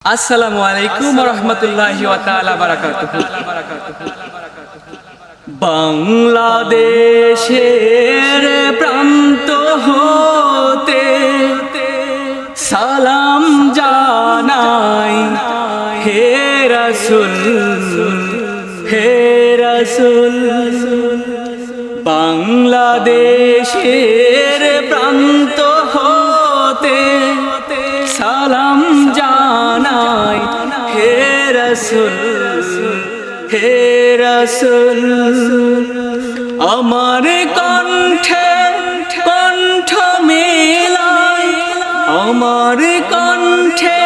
আসসালামু আলাইকুম ওয়া রাহমাতুল্লাহি ওয়া তাআলা বারাকাতুহু। বাংলাদেশের প্রান্ত হতে সালাম জানাই, হে রাসূল হে রাসূল। বাংলাদেশের প্রান্ত হতে সালাম জানাই, হে রাসূল হে রাসূল। আমার কণ্ঠে কণ্ঠ মেলাই, আমার কণ্ঠে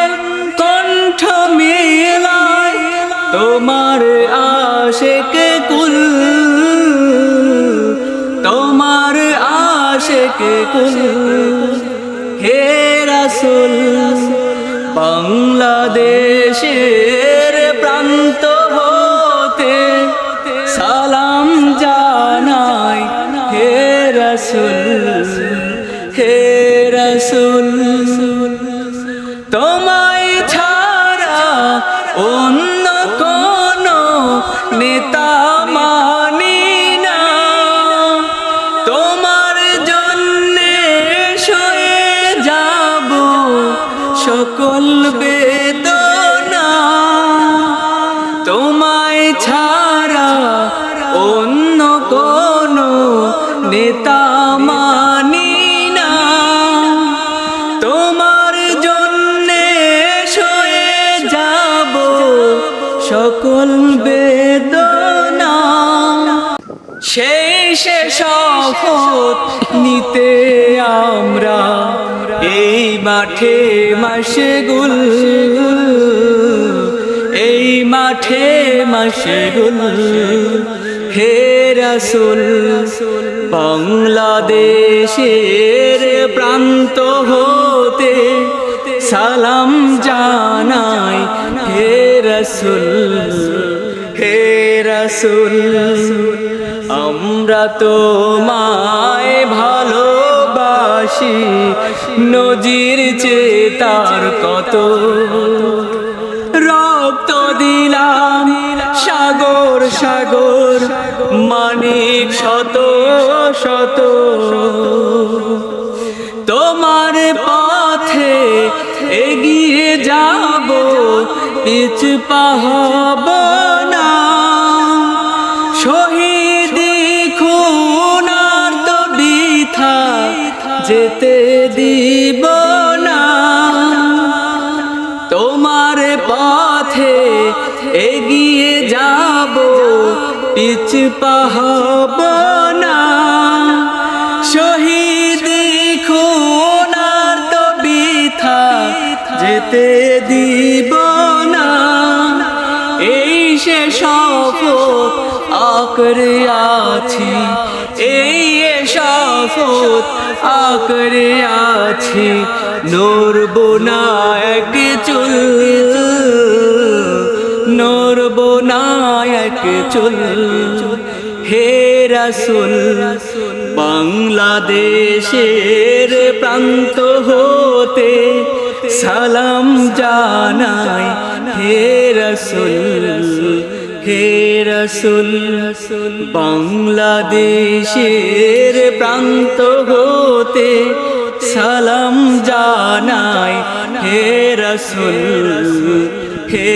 কণ্ঠ মেলাই, তোমার আশিকে কুল, তোমার আশিকে কুল, হে রাসূল। বাংলাদেশের প্রান্ত হতে সালাম জানাই, হে রাসূল হে রাসূল। তোমায় ছাড়া অন্য কোনো নেতা মানি না, তোমার জন্যে সয়ে যাব সকল বেদনা। তোমায় ছাড়া অন্য কোনো নেতা মানি না, তোমার জন্যে সয়ে যাব সকল বেদনা। সেই শপথ নিতে আমরা এই মাঠে মাশগুল, এই মাঠে মাশগুল, হে রাসূল। বাংলাদেশের প্রান্ত হতে সালাম জানাই, হে রাসূল হে রাসূল। আমরা তোমায় ভালোবাসি, নজির চেতার কত রক্ত দিলাম সাগর সাগর, মানিক শত শত। তোমার পথে এগিয়ে যাব, পিছু পা হব না। শহীদি খুন আর তো বৃথা যেতে দিব না। তোমার পথে এগিয়ে যাব, পিছু পা হব না। শহীদি খুন আর তো বৃথা যেতে দিব না। এই সে শপথ আঁকড়ে আছি, এই শপথ আঁকড়ে আছি, নড়ব না এক চুল, নড়ব না এক চুল, হে রাসূল। বাংলাদেশের প্রান্ত হতে সালাম জানাই, হে রাসূল হে রাসূল। বাংলাদেশের প্রান্ত হতে সালাম জানাই, হে রাসূল হে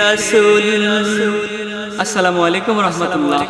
রাসূল। আসসালামু আলাইকুম ওয়া রাহমাতুল্লাহ।